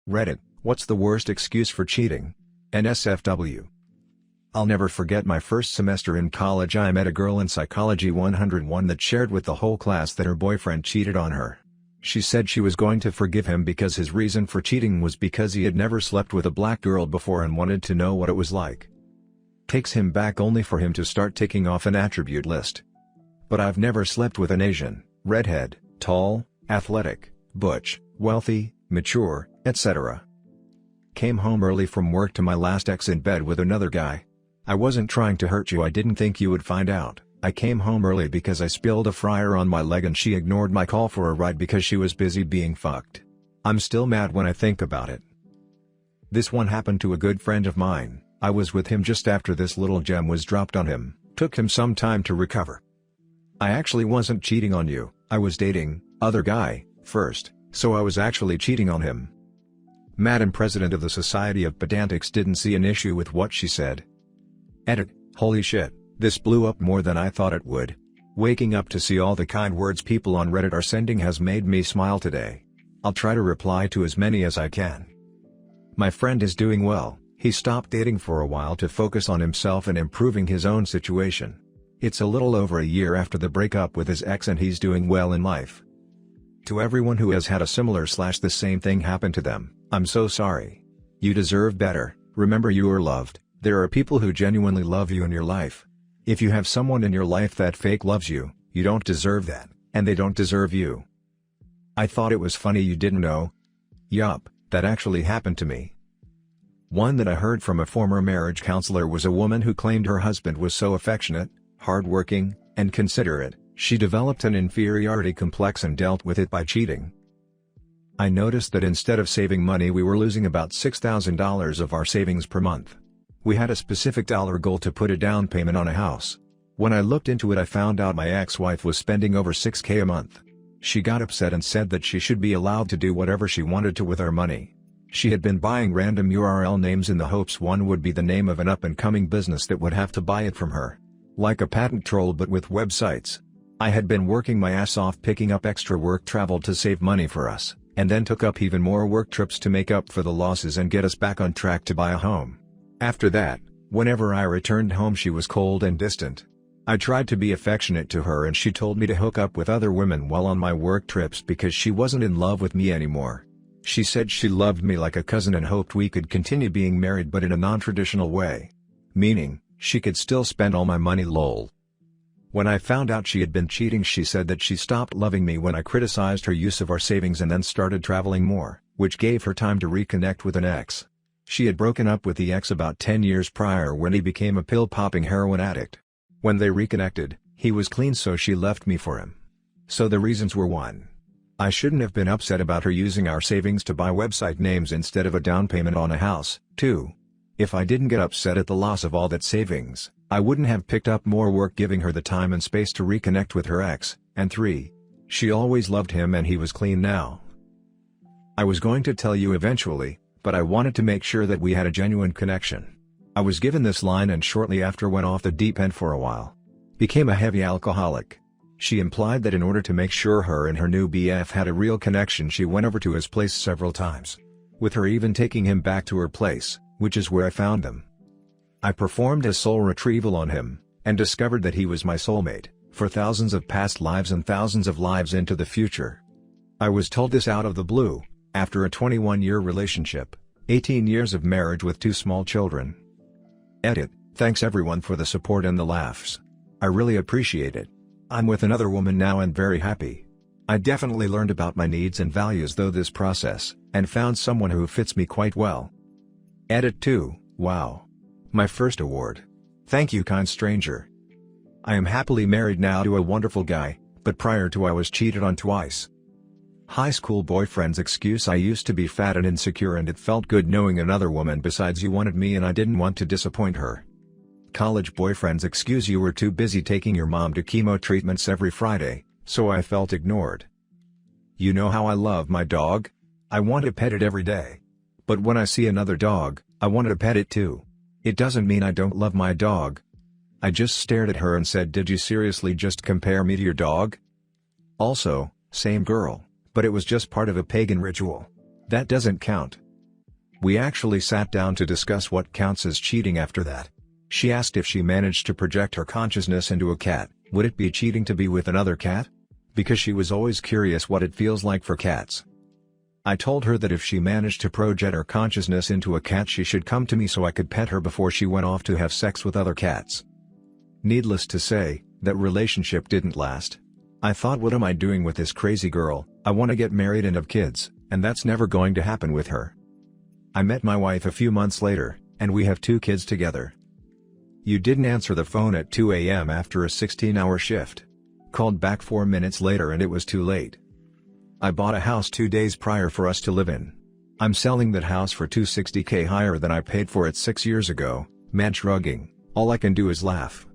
Reddit, what's the worst excuse for cheating? NSFW. I'll never forget my first semester in college. I met a girl in Psychology 101 that shared with the whole class that her boyfriend cheated on her. She said she was going to forgive him because his reason for cheating was because he had never slept with a black girl before and wanted to know what it was like. Takes him back only for him to start ticking off an attribute list. But I've never slept with an Asian, redhead, tall, athletic, butch, wealthy, mature, etc. Came home early from work to my last ex in bed with another guy. I wasn't trying to hurt you. I didn't think you would find out. I came home early because I spilled a fryer on my leg and she ignored my call for a ride because she was busy being fucked. I'm still mad when I think about it. This one happened to a good friend of mine. I was with him just after this little gem was dropped on him. Took him some time to recover. I actually wasn't cheating on you. I was dating other guy first, so I was actually cheating on him. Madam President of the Society of Pedantics didn't see an issue with what she said. Edit. Holy shit, this blew up more than I thought it would. Waking up to see all the kind words people on Reddit are sending has made me smile today. I'll try to reply to as many as I can. My friend is doing well. He stopped dating for a while to focus on himself and improving his own situation. It's a little over a year after the breakup with his ex and he's doing well in life. To everyone who has had a similar / the same thing happen to them, I'm so sorry. You deserve better. Remember, you are loved. There are people who genuinely love you in your life. If you have someone in your life that fake loves you, you don't deserve that, and they don't deserve you. I thought it was funny you didn't know. Yup, that actually happened to me. One that I heard from a former marriage counselor was a woman who claimed her husband was so affectionate, hardworking, and considerate, she developed an inferiority complex and dealt with it by cheating. I noticed that instead of saving money, we were losing about $6,000 of our savings per month. We had a specific dollar goal to put a down payment on a house. When I looked into it, I found out my ex-wife was spending over $6,000 a month. She got upset and said that she should be allowed to do whatever she wanted to with our money. She had been buying random URL names in the hopes one would be the name of an up-and-coming business that would have to buy it from her. Like a patent troll but with websites. I had been working my ass off picking up extra work travel to save money for us, and then took up even more work trips to make up for the losses and get us back on track to buy a home. After that, whenever I returned home, she was cold and distant. I tried to be affectionate to her and she told me to hook up with other women while on my work trips because she wasn't in love with me anymore. She said she loved me like a cousin and hoped we could continue being married but in a non-traditional way. Meaning, she could still spend all my money lol. When I found out she had been cheating, she said that she stopped loving me when I criticized her use of our savings and then started traveling more, which gave her time to reconnect with an ex. She had broken up with the ex about 10 years prior when he became a pill-popping heroin addict. When they reconnected, he was clean, so she left me for him. So the reasons were: 1. I shouldn't have been upset about her using our savings to buy website names instead of a down payment on a house. 2. If I didn't get upset at the loss of all that savings, I wouldn't have picked up more work giving her the time and space to reconnect with her ex. And 3. She always loved him and he was clean now. I was going to tell you eventually, but I wanted to make sure that we had a genuine connection. I was given this line and shortly after went off the deep end for a while. Became a heavy alcoholic. She implied that in order to make sure her and her new BF had a real connection, she went over to his place several times. With her even taking him back to her place, which is where I found them. I performed a soul retrieval on him, and discovered that he was my soulmate, for thousands of past lives and thousands of lives into the future. I was told this out of the blue, after a 21-year relationship, 18 years of marriage with 2 small children. Edit. Thanks everyone for the support and the laughs. I really appreciate it. I'm with another woman now and very happy. I definitely learned about my needs and values through this process, and found someone who fits me quite well. Edit 2. Wow. My first award. Thank you, kind stranger. I am happily married now to a wonderful guy, but prior to I was cheated on twice. High school boyfriend's excuse: I used to be fat and insecure and it felt good knowing another woman besides you wanted me and I didn't want to disappoint her. College boyfriend's excuse: you were too busy taking your mom to chemo treatments every Friday, so I felt ignored. You know how I love my dog? I want to pet it every day. But when I see another dog, I want to pet it too. It doesn't mean I don't love my dog. I just stared at her and said, did you seriously just compare me to your dog? Also, same girl, but it was just part of a pagan ritual. That doesn't count. We actually sat down to discuss what counts as cheating after that. She asked if she managed to project her consciousness into a cat, would it be cheating to be with another cat? Because she was always curious what it feels like for cats. I told her that if she managed to project her consciousness into a cat she should come to me so I could pet her before she went off to have sex with other cats. Needless to say, that relationship didn't last. I thought, what am I doing with this crazy girl? I want to get married and have kids, and that's never going to happen with her. I met my wife a few months later, and we have 2 kids together. You didn't answer the phone at 2 a.m. after a 16-hour shift. Called back 4 minutes later and it was too late. I bought a house 2 days prior for us to live in. I'm selling that house for $260K higher than I paid for it 6 years ago. Man shrugging, all I can do is laugh.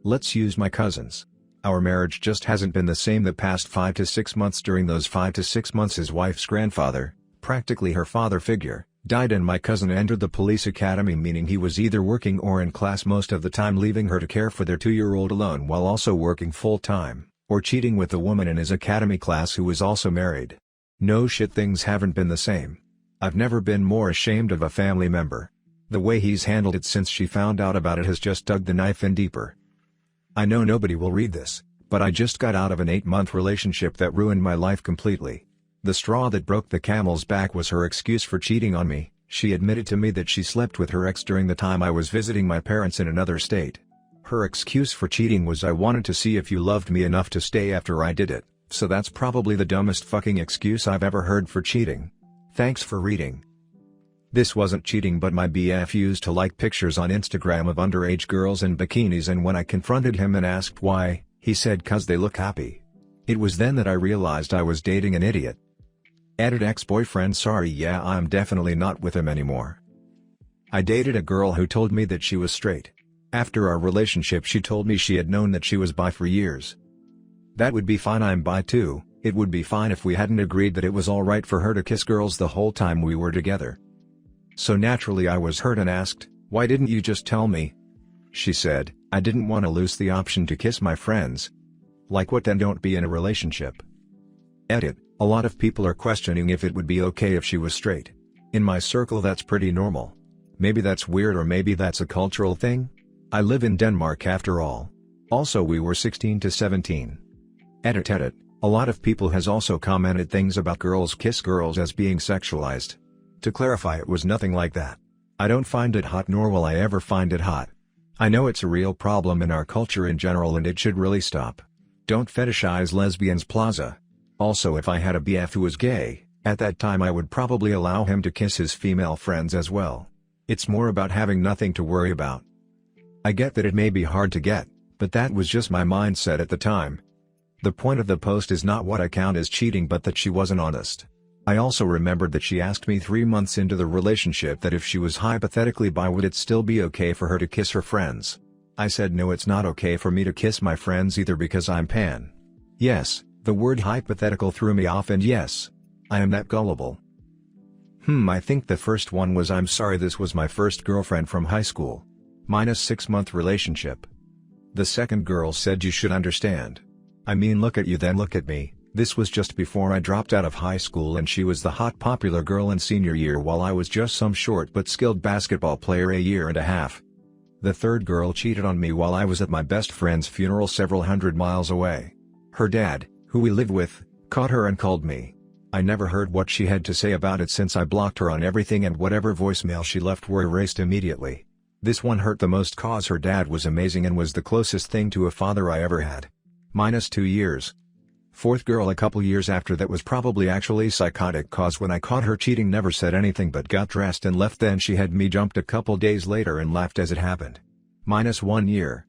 Let's use my cousins. Our marriage just hasn't been the same the past 5 to 6 months. During those 5 to 6 months his wife's grandfather, practically her father figure, died and my cousin entered the police academy, meaning he was either working or in class most of the time, leaving her to care for their 2-year-old alone while also working full-time, or cheating with the woman in his academy class who was also married. No shit, things haven't been the same. I've never been more ashamed of a family member. The way he's handled it since she found out about it has just dug the knife in deeper. I know nobody will read this, but I just got out of an 8-month relationship that ruined my life completely. The straw that broke the camel's back was her excuse for cheating on me. She admitted to me that she slept with her ex during the time I was visiting my parents in another state. Her excuse for cheating was, I wanted to see if you loved me enough to stay after I did it, so that's probably the dumbest fucking excuse I've ever heard for cheating. Thanks for reading. This wasn't cheating, but my BF used to like pictures on Instagram of underage girls in bikinis, and when I confronted him and asked why, he said, "'Cause they look happy." It was then that I realized I was dating an idiot. Edit ex-boyfriend. Sorry, yeah, I'm definitely not with him anymore. I dated a girl who told me that she was straight. After our relationship she told me she had known that she was bi for years. That would be fine, I'm bi too. It would be fine if we hadn't agreed that it was alright for her to kiss girls the whole time we were together. So naturally I was hurt and asked, "Why didn't you just tell me?" She said, "I didn't want to lose the option to kiss my friends." Like what? Then don't be in a relationship. Edit, a lot of people are questioning if it would be okay if she was straight. In my circle that's pretty normal. Maybe that's weird, or maybe that's a cultural thing? I live in Denmark after all. Also we were 16 to 17. Edit. A lot of people has also commented things about girls kiss girls as being sexualized. To clarify, it was nothing like that. I don't find it hot, nor will I ever find it hot. I know it's a real problem in our culture in general and it should really stop. Don't fetishize lesbians. Plaza. Also, if I had a BF who was gay, at that time I would probably allow him to kiss his female friends as well. It's more about having nothing to worry about. I get that it may be hard to get, but that was just my mindset at the time. The point of the post is not what I count as cheating, but that she wasn't honest. I also remembered that she asked me 3 months into the relationship that if she was hypothetically bi, would it still be okay for her to kiss her friends. I said no, it's not okay for me to kiss my friends either because I'm pan. Yes, the word hypothetical threw me off, and yes, I am that gullible. I think the first one was, I'm sorry, this was my first girlfriend from high school. -6-month relationship. The second girl said, "You should understand. I mean, look at you, then look at me." This was just before I dropped out of high school, and she was the hot popular girl in senior year while I was just some short but skilled basketball player a year and a half. The third girl cheated on me while I was at my best friend's funeral several hundred miles away. Her dad, who we lived with, caught her and called me. I never heard what she had to say about it since I blocked her on everything, and whatever voicemail she left were erased immediately. This one hurt the most cause her dad was amazing and was the closest thing to a father I ever had. -2 years. Fourth girl a couple years after that was probably actually psychotic, cause when I caught her cheating never said anything but got dressed and left. Then she had me jumped a couple days later and laughed as it happened. -1 year.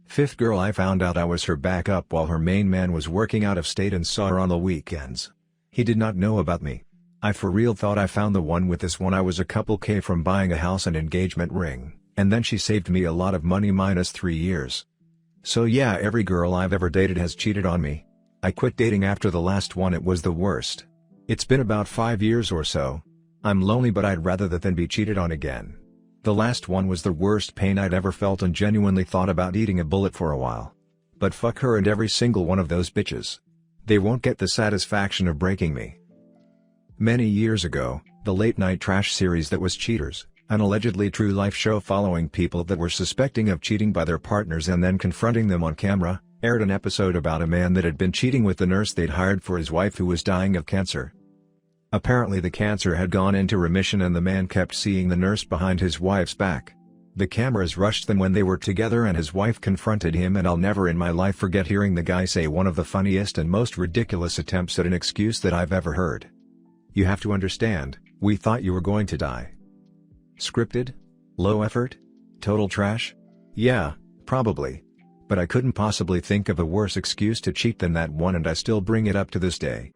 Fifth girl, I found out I was her backup while her main man was working out of state and saw her on the weekends. He did not know about me. I for real thought I found the one. With this one I was a couple K from buying a house and engagement ring, and then she saved me a lot of money. -3 years. So yeah, every girl I've ever dated has cheated on me. I quit dating after the last one, it was the worst. It's been about 5 years or so. I'm lonely, but I'd rather that than be cheated on again. The last one was the worst pain I'd ever felt and genuinely thought about eating a bullet for a while. But fuck her and every single one of those bitches. They won't get the satisfaction of breaking me. Many years ago, The late-night trash series that was Cheaters, an allegedly true-life show following people that were suspecting of cheating by their partners and then confronting them on camera, aired an episode about a man that had been cheating with the nurse they'd hired for his wife who was dying of cancer. Apparently the cancer had gone into remission and the man kept seeing the nurse behind his wife's back. The cameras rushed them when they were together and his wife confronted him, and I'll never in my life forget hearing the guy say one of the funniest and most ridiculous attempts at an excuse that I've ever heard. "You have to understand, we thought you were going to die." Scripted? Low effort? Total trash? Yeah, probably. But I couldn't possibly think of a worse excuse to cheat than that one, and I still bring it up to this day.